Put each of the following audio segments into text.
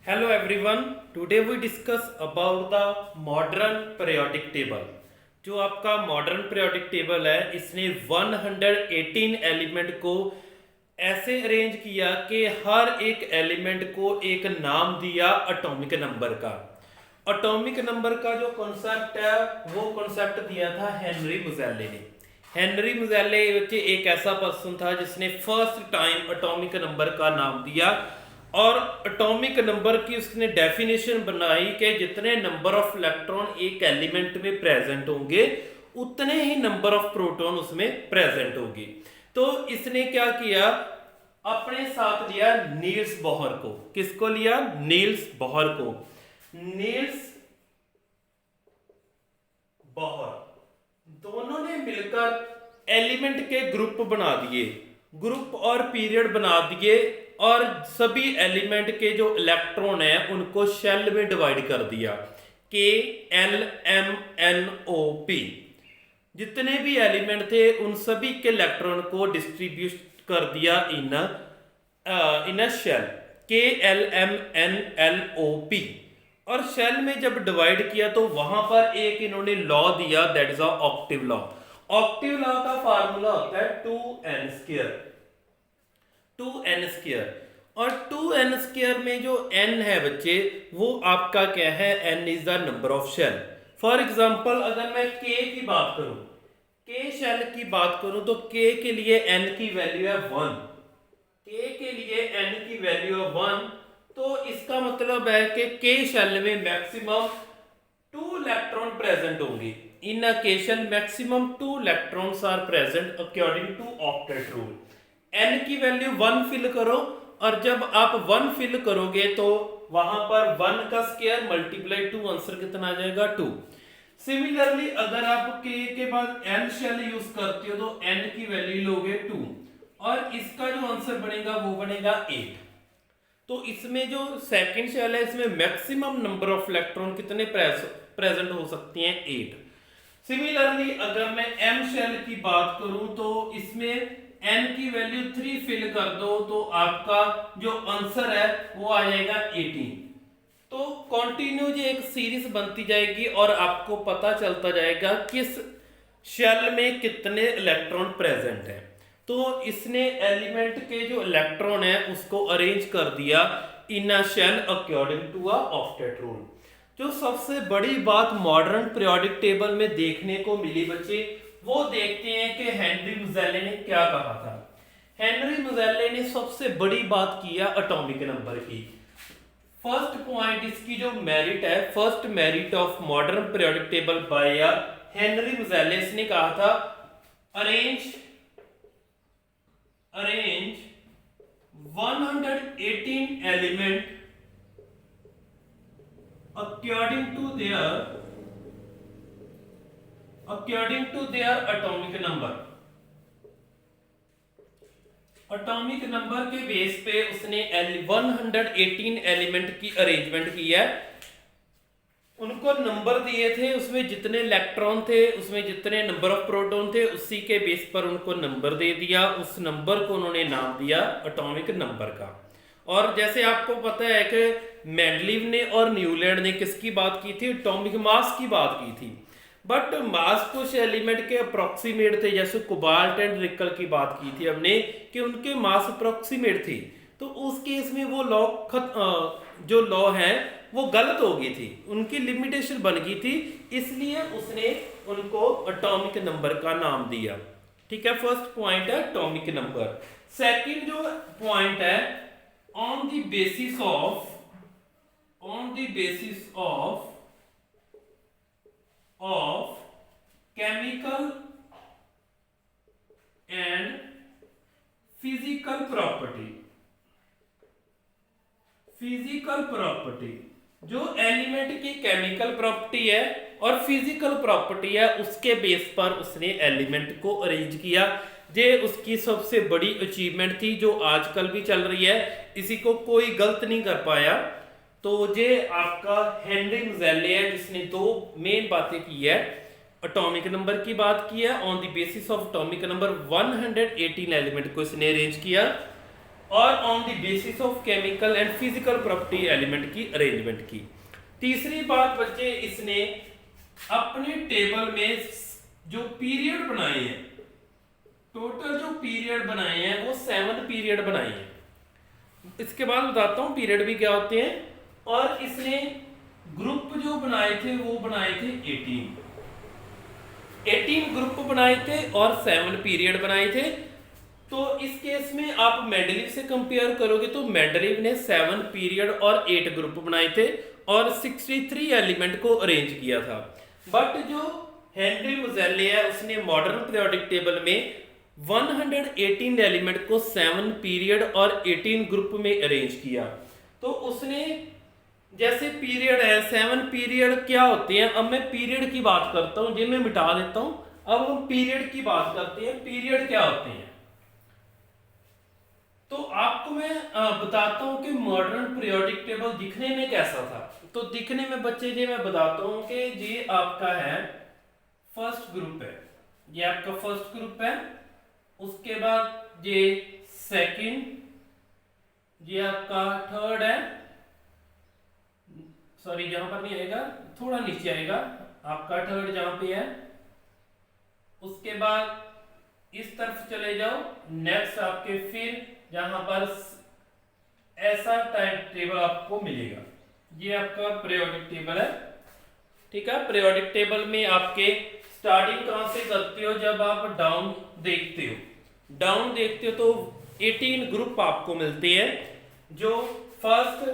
Hello everyone. Today we discuss about the modern periodic table. जो आपका modern periodic table है इसने 118 element को ऐसे अरेंज किया कि हर एक एलिमेंट को एक नाम दिया एटॉमिक नंबर का। एटॉमिक नंबर का जो कॉन्सेप्ट है वो कॉन्सेप्ट दिया था हेनरी मोजेले ने। हेनरी मोजेले एक ऐसा पर्सन था जिसने फर्स्ट टाइम एटॉमिक नंबर का नाम दिया और एटॉमिक नंबर की उसने डेफिनेशन बनाई कि जितने नंबर ऑफ इलेक्ट्रॉन एक एलिमेंट में प्रेजेंट होंगे उतने ही नंबर ऑफ प्रोटॉन उसमें प्रेजेंट होंगे। तो इसने क्या किया, अपने साथ लिया नील्स बोहर को। किसको लिया? नील्स बोहर को। नील्स बोहर दोनों ने मिलकर एलिमेंट के ग्रुप बना दिए, ग्रुप और पीरियड बना दिए और सभी एलिमेंट के जो इलेक्ट्रॉन है उनको शेल में डिवाइड कर दिया, K L M N O P. जितने भी एलिमेंट थे उन सभी के इलेक्ट्रॉन को डिस्ट्रीब्यूट कर दिया in a shell, K L M N L O P. और शेल में जब डिवाइड किया तो वहां पर एक इन्होंने लॉ दिया, that is a octave law. Octave law का फार्मूला होता है 2n स्क्वायर, 2n स्क्वायर। और 2n स्क्वायर में जो n है बच्चे वो आपका क्या है? n is the number of shell. For example अगर मैं k की बात करूं, k शेल की बात करूं तो k के लिए n की वैल्यू है 1, k के लिए n की वैल्यू है 1। तो इसका मतलब है कि k शेल में मैक्सिमम 2 इलेक्ट्रॉन प्रेजेंट होंगे। In a k shell maximum 2 electrons are present according to octet rule. n की वैल्यू 1 फिल करो और जब आप 1 फिल करोगे तो वहां पर 1 का स्क्वायर मल्टीप्लाई 2, आंसर कितना आ जाएगा? 2। सिमिलरली अगर आप k के बाद n शेल यूज करते हो तो n की वैल्यू लोगे 2 और इसका जो आंसर बनेगा वो बनेगा 8। तो इसमें जो सेकंड शेल है इसमें मैक्सिमम नंबर ऑफ इलेक्ट्रॉन कितने प्रेजेंट हो सकती हैं? 8। सिमिलरली अगर मैं m शेल की बात करूं तो इसमें n की वैल्यू 3 फिल कर दो तो आपका जो आंसर है वो आ जाएगा 18। तो कंटिन्यू जो एक सीरीज बनती जाएगी और आपको पता चलता जाएगा किस शेल में कितने इलेक्ट्रॉन प्रेजेंट हैं। तो इसने एलिमेंट के जो इलेक्ट्रॉन है उसको अरेंज कर दिया in a shell according to a octet rule. जो सबसे बड़ी बात मॉडर्न पीरियोडिक टेबल में देखने को मिली बच्चे, वो देखते हैं कि हेनरी मोजेले ने क्या कहा था। हेनरी मोजेले ने सबसे बड़ी बात की है एटॉमिक नंबर की। फर्स्ट पॉइंट इसकी जो मेरिट है, first merit of modern periodic table by Henry Moseley, इसने कहा था arrange 118 element according to their atomic number। Atomic number के बेस पे उसने 118 एलिमेंट की अरेंजमेंट की है। उनको नंबर दिए थे, उसमें जितने इलेक्ट्रॉन थे उसमें जितने नंबर ऑफ प्रोटॉन थे उसी के बेस पर उनको नंबर दे दिया। उस नंबर को उन्होंने नाम दिया एटॉमिक नंबर का। और जैसे आपको पता है कि मेंडलीव ने और न्यूलैंड ने किसकी बात की थी? एटॉमिक मास की बात की थी। बट मास कुछ एलिमेंट के अप्रोक्सीमेट थे, जैसे कोबाल्ट एंड निकल की बात की थी हमने कि उनके मास अप्रोक्सीमेट थी। तो उस केस में वो लॉ जो लॉ है वो गलत हो गई थी, उनकी लिमिटेशन बन गई थी, इसलिए उसने उनको एटॉमिक नंबर का नाम दिया। ठीक है, फर्स्ट पॉइंट है एटॉमिक नंबर। सेकंड जो पॉइंट है on the basis of chemical and physical property जो एलिमेंट की केमिकल प्रॉपर्टी है और फिजिकल प्रॉपर्टी है उसके बेस पर उसने एलिमेंट को अरेंज किया। ये उसकी सबसे बड़ी अचीवमेंट थी जो आजकल भी चल रही है, इसी को कोई गलत नहीं कर पाया। तो ये आपका हेनरी मोजेले है जिसने 2 मेन बातें की है। एटॉमिक नंबर की बात की है, on the basis of atomic number 118 element को इसने अरेंज किया। और on the basis of chemical and physical property element की अरेंजमेंट की। तीसरी बात बच्चे, इसने अपने टेबल में जो पीरियड बनाए हैं, टोटल जो पीरियड बनाए हैं वो 7 पीरियड बनाए हैं। इसके बाद बताता हूं पीरियड भी क्या होते हैं। और इसने ग्रुप जो बनाए थे वो बनाए थे 18 ग्रुप बनाए थे और 7 पीरियड बनाए थे। तो इस केस में आप मेंडलीव से कंपेयर करोगे तो मेंडलीव ने 7 पीरियड और 8 ग्रुप बनाए थे और 63 एलिमेंट को अरेंज किया था। बट जो हेनरी मोजेले है उसने मॉडर्न पीरियोडिक टेबल में 118 एलिमेंट को 7 पीरियड और 18 ग्रुप में अरेंज किया। तो उसने जैसे पीरियड है, 7 पीरियड क्या होते हैं, अब मैं पीरियड की बात करता हूं, जिन्हें मिटा देता हूं। अब हम पीरियड की बात करते हैं, पीरियड क्या होते हैं। तो आपको मैं बताता हूं कि मॉडर्न पीरियोडिक टेबल दिखने में कैसा था। तो दिखने में बच्चे जी मैं बताता हूं कि ये आपका है फर्स्ट ग्रुप है, ये आपका फर्स्ट ग्रुप है। उसके बाद ये सेकंड, ये आपका थर्ड है, सॉरी यहां पर नहीं आएगा, थोड़ा नीचे आएगा, आपका थर्ड जहां पे है। उसके बाद इस तरफ चले जाओ, नेक्स्ट आपके फिर जहां पर ऐसा टाइम टेबल आपको मिलेगा, ये आपका पीरियोडिक टेबल है। ठीक है, पीरियोडिक टेबल में आपके स्टार्टिंग कहां से करते हो, जब आप डाउन देखते हो, डाउन देखते हो तो 18 ग्रुप आपको मिलते हैं। जो फर्स्ट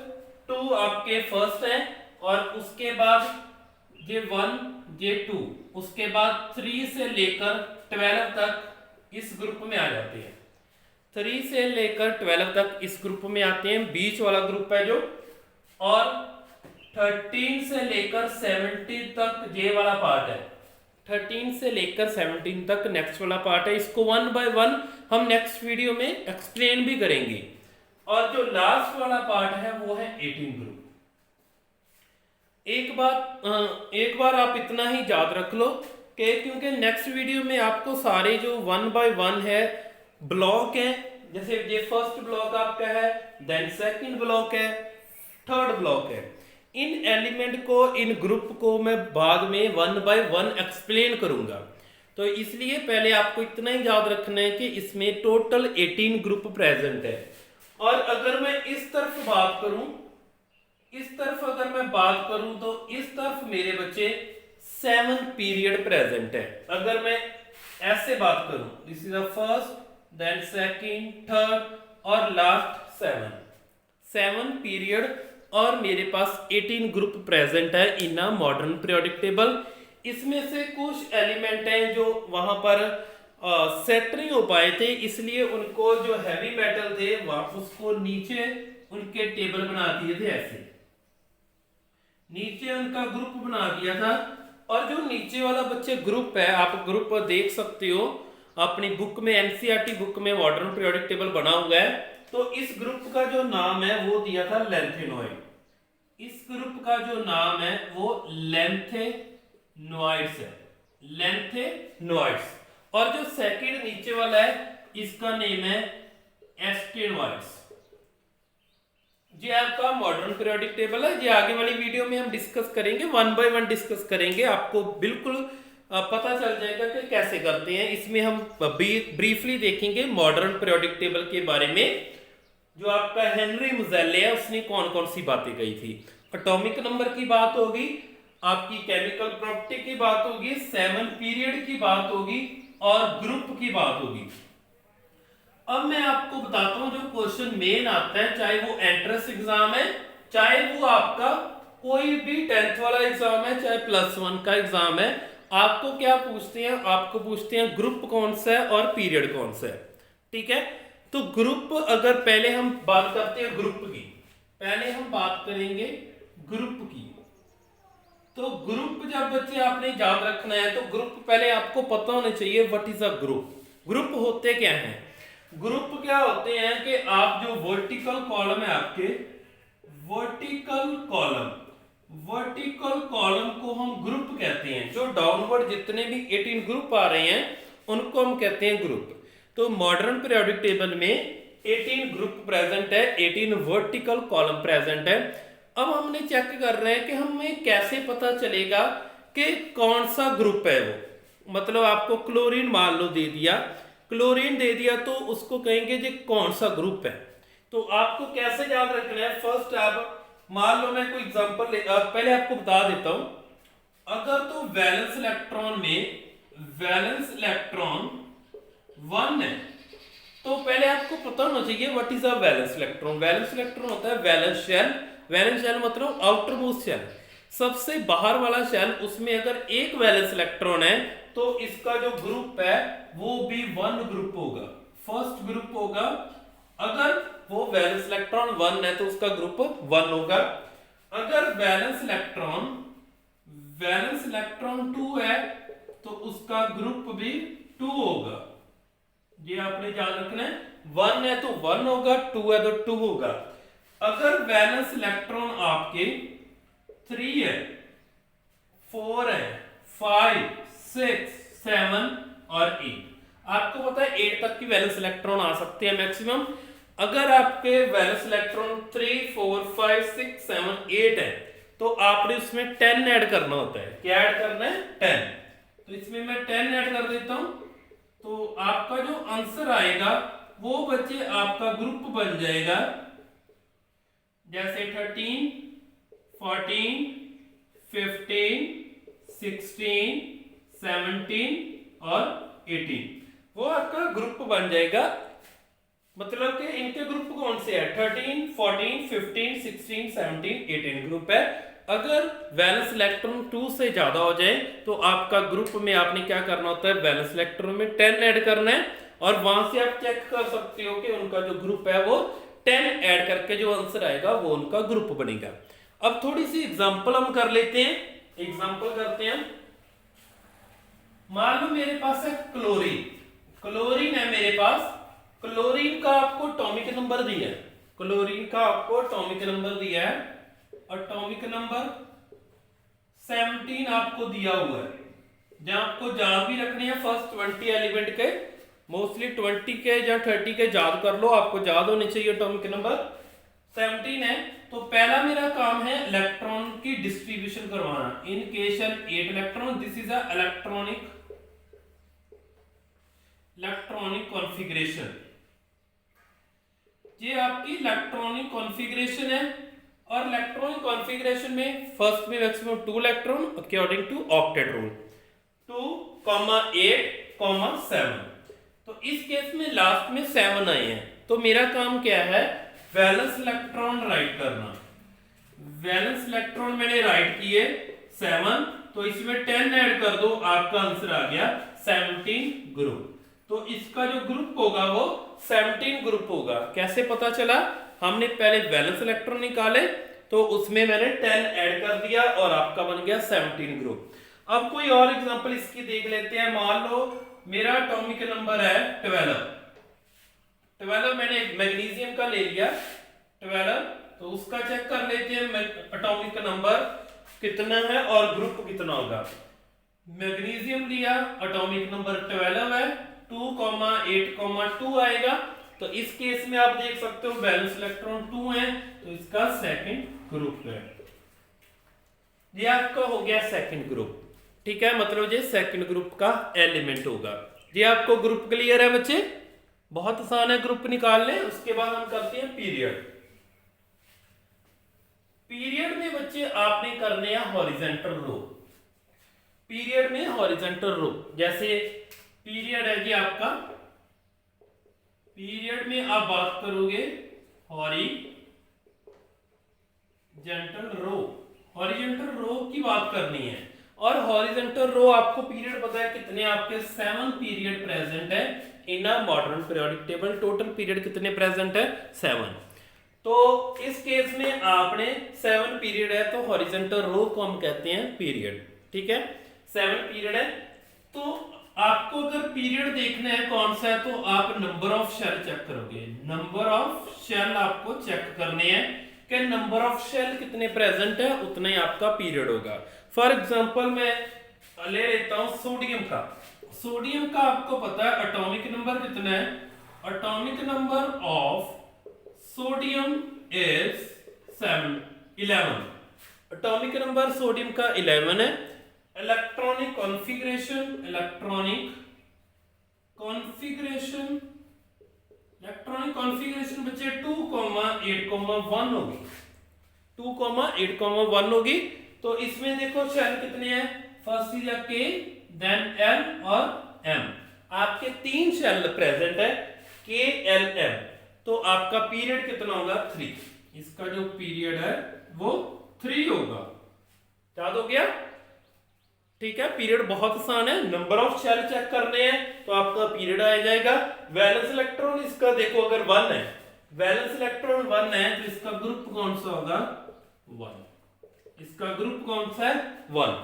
2 आपके फर्स्ट है और उसके बाद ये 1 ये 2, उसके बाद 3 से लेकर 12 तक इस ग्रुप में आ जाते हैं। 3 से लेकर 12 तक इस ग्रुप में आते हैं, बीच वाला ग्रुप है जो। और 13 से लेकर 17 तक ये वाला पार्ट है, 13 से लेकर 17 तक नेक्स्ट वाला पार्ट है। इसको 1 बाय 1 हम नेक्स्ट वीडियो में एक्सप्लेन भी करेंगे। और जो लास्ट वाला पार्ट है वो है 18 ग्रुप। एक बार आप इतना ही याद रख लो कि क्योंकि नेक्स्ट वीडियो में आपको सारे जो 1 बाय 1 है ब्लॉक है, जैसे ये फर्स्ट ब्लॉक आपका है, देन सेकंड ब्लॉक है, थर्ड ब्लॉक है, इन एलिमेंट को, इन ग्रुप को मैं बाद में 1 बाय 1 एक्सप्लेन करूंगा। तो इसलिए पहले आपको इतना ही याद रखना है कि इसमें टोटल 18 ग्रुप प्रेजेंट है। और अगर मैं इस तरफ बात करूं, इस तरफ अगर मैं बात करूं तो इस तरफ मेरे बच्चे 7 पीरियड प्रेजेंट है। अगर मैं ऐसे बात करूं, this is the first, then second, third और लास्ट 7 पीरियड और मेरे पास 18 ग्रुप प्रेजेंट है in a modern periodic table. इसमें से कुछ एलिमेंट हैं जो वहां पर सेट नहीं हो पाए थे, इसलिए उनको जो हैवी मेटल थे वहां उसको नीचे उनके टेबल बना दिए थे, ऐसे नीचे उनका ग्रुप बना दिया था। और जो नीचे वाला बच्चे ग्रुप है, आप ग्रुप देख सकते हो अपनी बुक में, एनसीईआरटी बुक में मॉडर्न पीरियोडिक टेबल बना हुआ है। तो इस ग्रुप का जो नाम है वो दिया था लेंथेनॉइड। इस ग्रुप का जो नाम है वो लेंथेनॉइड्स है, लेंथेनॉइड्स। और जो सेकंड नीचे वाला है इसका नेम है एस्टेनॉइड्स। ये आपका मॉडर्न पीरियोडिक टेबल है। ये आगे वाली वीडियो में हम डिस्कस करेंगे, 1 बाय 1 डिस्कस करेंगे, आपको बिल्कुल पता चल जाएगा कि कैसे करते हैं। इसमें हम ब्रीफली देखेंगे मॉडर्न पीरियोडिक टेबल के बारे में। जो आपका हेनरी मोजेले है उसने कौन कौन सी बातें कही थी। एटॉमिक नंबर की बात होगी, आपकी केमिकल प्रॉपर्टी की बात होगी, 7 पीरियड की बात होगी और ग्रुप की बात होगी। अब मैं आपको बताता हूं जो क्वेश्चन मेन आता है, चाहे वो एंट्रेंस एग्जाम है, चाहे वो आपका कोई भी 10th वाला एग्जाम है, चाहे +1 का एग्जाम है, आपको क्या पूछते हैं, आपको पूछते हैं ग्रुप कौन सा है और पीरियड कौन सा है। ठीक है, तो ग्रुप, अगर पहले हम बात करते हैं ग्रुप की, पहले हम बात करेंगे ग्रुप की। तो ग्रुप जब बच्चे आपने याद रखना है तो ग्रुप पहले आपको पता होना चाहिए what is a group. Group होते क्या हैं, ग्रुप क्या होते हैं कि आप जो वर्टिकल कॉलम है आपके, वर्टिकल कॉलम को हम ग्रुप कहते हैं। जो डाउनवर्ड जितने भी 18 ग्रुप आ रहे हैं उनको हम कहते हैं ग्रुप। तो मॉडर्न पीरियोडिक टेबल में 18 ग्रुप प्रेजेंट है, 18 वर्टिकल कॉलम प्रेजेंट है। अब हमने चेक कर रहे हैं कि हमें कैसे पता चलेगा कि कौन सा ग्रुप है वो। मतलब आपको क्लोरीन मान लो दे दिया, क्लोरीन दे दिया तो उसको कहेंगे जी कौन सा ग्रुप है। तो आपको कैसे याद रखना है, फर्स्ट आप मान लो मैं कोई एग्जांपल पहले आपको बता देता हूं। अगर तो वैलेंस इलेक्ट्रॉन में वैलेंस इलेक्ट्रॉन 1 है तो पहले आपको पता होना चाहिए what is a valence electron. Valence electron होता है वैलेंस शेल। वैलेंस शेल मतलब आउटर मोस्ट शेल, सबसे बाहर वाला शेल। उसमें अगर एक वैलेंस इलेक्ट्रॉन है तो इसका जो ग्रुप है वो भी 1 ग्रुप होगा, फर्स्ट ग्रुप होगा। अगर वो वैलेंस इलेक्ट्रॉन 1 है तो उसका ग्रुप 1 होगा। अगर वैलेंस इलेक्ट्रॉन 2 है तो उसका ग्रुप भी 2 होगा। ये आपने याद रखना है, 1 है तो 1 होगा, 2 है तो 2 होगा। अगर वैलेंस इलेक्ट्रॉन आपके 3 है, 4 है, 5, 6, 7 और 8, आपको पता है 8 तक की वैलेंस इलेक्ट्रॉन आ सकते हैं मैक्सिमम। अगर आपके वैलेंस इलेक्ट्रॉन 3, 4, 5, 6, 7, 8 है तो आपने उसमें 10 ऐड करना होता है। क्या ऐड करना है? 10। तो इसमें मैं 10 ऐड कर देता हूं तो आपका जो आंसर आएगा वो बच्चे आपका ग्रुप बन जाएगा जैसे 13, 14, 15, 16, 17 और 18, वो आपका ग्रुप बन जाएगा। मतलब कि इनके ग्रुप कौन से है? 13, 14, 15, 16, 17, 18 ग्रुप है। अगर वैलेंस इलेक्ट्रॉन 2 से ज्यादा हो जाए तो आपका ग्रुप में आपने क्या करना होता है, वैलेंस इलेक्ट्रॉन में 10 ऐड करना है और वहां से आप चेक कर सकते हो कि उनका जो ग्रुप है वो 10 ऐड करके जो आंसर आएगा वो उनका ग्रुप बनेगा। अब थोड़ी सी एग्जांपल हम कर लेते हैं, एग्जांपल करते हैं। मान लो मेरे पास है क्लोरीन, क्लोरीन है मेरे पास। क्लोरीन का आपको एटॉमिक नंबर दिया है, क्लोरीन का आपको एटॉमिक नंबर दिया है, एटॉमिक नंबर 17 आपको दिया हुआ है। जहां आपको याद भी रखने हैं फर्स्ट 20 एलिमेंट के, मोस्टली 20 के या 30 के याद कर लो, आपको याद होने चाहिए। एटॉमिक नंबर 17 है तो पहला मेरा काम है इलेक्ट्रॉन की डिस्ट्रीब्यूशन करवाना। In case 8 electron, this is a electronic configuration. ये आपकी इलेक्ट्रॉनिक कॉन्फ़िगरेशन है और इलेक्ट्रॉनिक कॉन्फ़िगरेशन में फर्स्ट में maximum 2 electron according to octet rule, 2, 8, 7। तो इस केस में लास्ट में 7 आए हैं तो मेरा काम क्या है, वैलेंस इलेक्ट्रॉन राइट करना। वैलेंस इलेक्ट्रॉन मैंने राइट किए 7 तो इसमें 10 ऐड कर दो, आपका आंसर आ गया 17 ग्रुप। तो इसका जो ग्रुप होगा वो 17 ग्रुप होगा। कैसे पता चला? हमने पहले वैलेंस इलेक्ट्रॉन निकाले तो उसमें मैंने 10 ऐड कर दिया और आपका बन गया 17 ग्रुप। अब कोई और एग्जांपल इसकी देख लेते हैं। मान लो मेरा एटॉमिक नंबर है 12 मैंने मैग्नीशियम का ले लिया 12, तो उसका चेक कर लेते हैं एटॉमिक नंबर कितना है और ग्रुप कितना होगा। मैग्नीशियम लिया, एटॉमिक नंबर 12 है, 2, 8, 2 आएगा। तो इस केस में आप देख सकते हो वैलेंस इलेक्ट्रॉन 2 है तो इसका सेकंड ग्रुप है। ये आपका हो गया सेकंड ग्रुप, ठीक है, मतलब ये सेकंड ग्रुप का एलिमेंट होगा। ये आपको ग्रुप क्लियर है बच्चे? बहुत आसान है ग्रुप निकालने। उसके बाद हम करते हैं पीरियड। पीरियड में बच्चे आपने करने हैं हॉरिजॉन्टल रो। पीरियड में हॉरिजॉन्टल रो, जैसे पीरियड है जी आपका, पीरियड में आप बात करोगे हॉरिजॉन्टल रो, हॉरिजॉन्टल रो की बात करनी है। और हॉरिजॉन्टल रो आपको पीरियड पता है कितने, आपके 7 पीरियड प्रेजेंट है in a modern periodic table. Total period कितने प्रेजेंट है? 7। तो इस केस में आपने 7 पीरियड है तो हॉरिजॉन्टल रो को हम कहते हैं पीरियड, ठीक है। 7 पीरियड है तो आपको अगर पीरियड देखना है कौन सा है तो आप नंबर ऑफ शेल चेक करोगे। नंबर ऑफ शेल आपको चेक करने हैं कि नंबर ऑफ शेल कितने प्रेजेंट है उतना ही आपका पीरियड होगा। फॉर एग्जांपल मैं ले लेता हूं सोडियम का। सोडियम का आपको पता है एटॉमिक नंबर कितना है? atomic number of sodium is 11। atomic number sodium का 11 है। इलेक्ट्रॉनिक कॉन्फ़िगरेशन बच्चे 2,8,1 होगी, 2,8,1 होगी। तो इसमें देखो शेल कितने हैं, फर्स्ट इज के, देन एल और एम। आपके 3 शेल प्रेजेंट है, के, एल, एम। तो आपका पीरियड कितना होगा, 3। इसका जो पीरियड है वो 3 होगा। याद हो गया, ठीक है। पीरियड बहुत आसान है, नंबर ऑफ शेल चेक करने हैं तो आपका पीरियड आ जाएगा। वैलेंस इलेक्ट्रॉन इसका देखो अगर 1 है, वैलेंस इलेक्ट्रॉन 1 है तो इसका ग्रुप कौन सा होगा, 1। इसका ग्रुप कौन सा है, 1।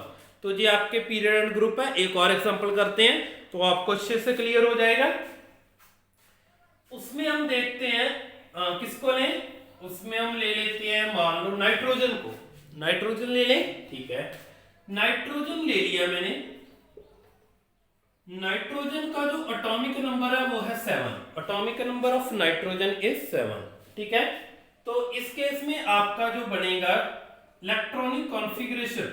तो जी आपके पीरियड एंड ग्रुप है। एक और एग्जांपल करते हैं तो आपको अच्छे से क्लियर हो जाएगा। उसमें हम देखते हैं किसको लें, उसमें हम ले लेते हैं मान लो नाइट्रोजन को। नाइट्रोजन ले लें, ठीक है। नाइट्रोजन ले लिया मैंने। नाइट्रोजन का जो एटॉमिक नंबर है वो है 7। Atomic number of nitrogen is 7, ठीक है। तो इस केस में आपका जो बनेगा इलेक्ट्रॉनिक कॉन्फ़िगरेशन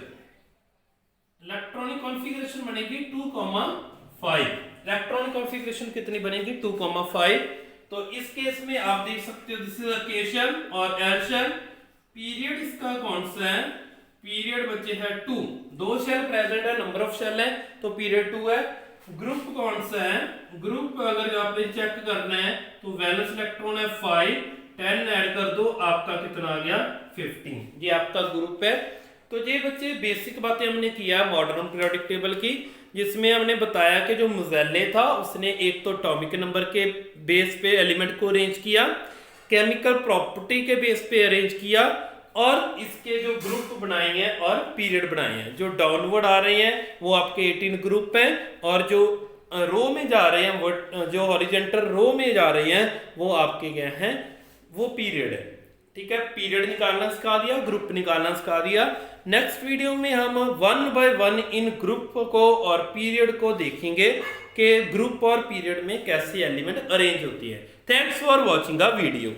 बनेगी 2,5। इलेक्ट्रॉनिक कॉन्फ़िगरेशन कितनी बनेगी, 2,5। तो इस केस में आप देख सकते हो दिस इज अ के शेल और एल शेल। पीरियड इसका कौन सा है, पीरियड बच्चे है 2। 2 शेल प्रेजेंट है, नंबर ऑफ शेल है तो पीरियड 2 है। ग्रुप कौन सा है, ग्रुप अगर आपने चेक करना है तो वैलेंस इलेक्ट्रॉन है 5, 10 ऐड कर दो आपका कितना आ गया, 15। ये आपका ग्रुप है। तो ये बच्चे बेसिक बातें हमने किया मॉडर्न पीरियोडिक टेबल की, जिसमें हमने बताया कि जो मुज़ेल्ले था उसने एक तो एटॉमिक नंबर के बेस पे एलिमेंट को अरेंज किया, केमिकल प्रॉपर्टी के बेस पे अरेंज किया और इसके जो ग्रुप बनाए हैं और पीरियड बनाए हैं। जो डाउनवर्ड आ रहे हैं वो आपके 18 ग्रुप हैं और जो रो में जा रहे हैं वो जो हॉरिजॉन्टल रो में जा रहे हैं वो आपके क्या हैं, वो पीरियड है, ठीक है। पीरियड निकालना सिखा दिया, ग्रुप निकालना सिखा दिया। नेक्स्ट वीडियो में हम 1 बाय 1 इन ग्रुप को और पीरियड को देखेंगे कि ग्रुप और पीरियड में कैसे एलिमेंट अरेंज होती है। Thanks for watching the video.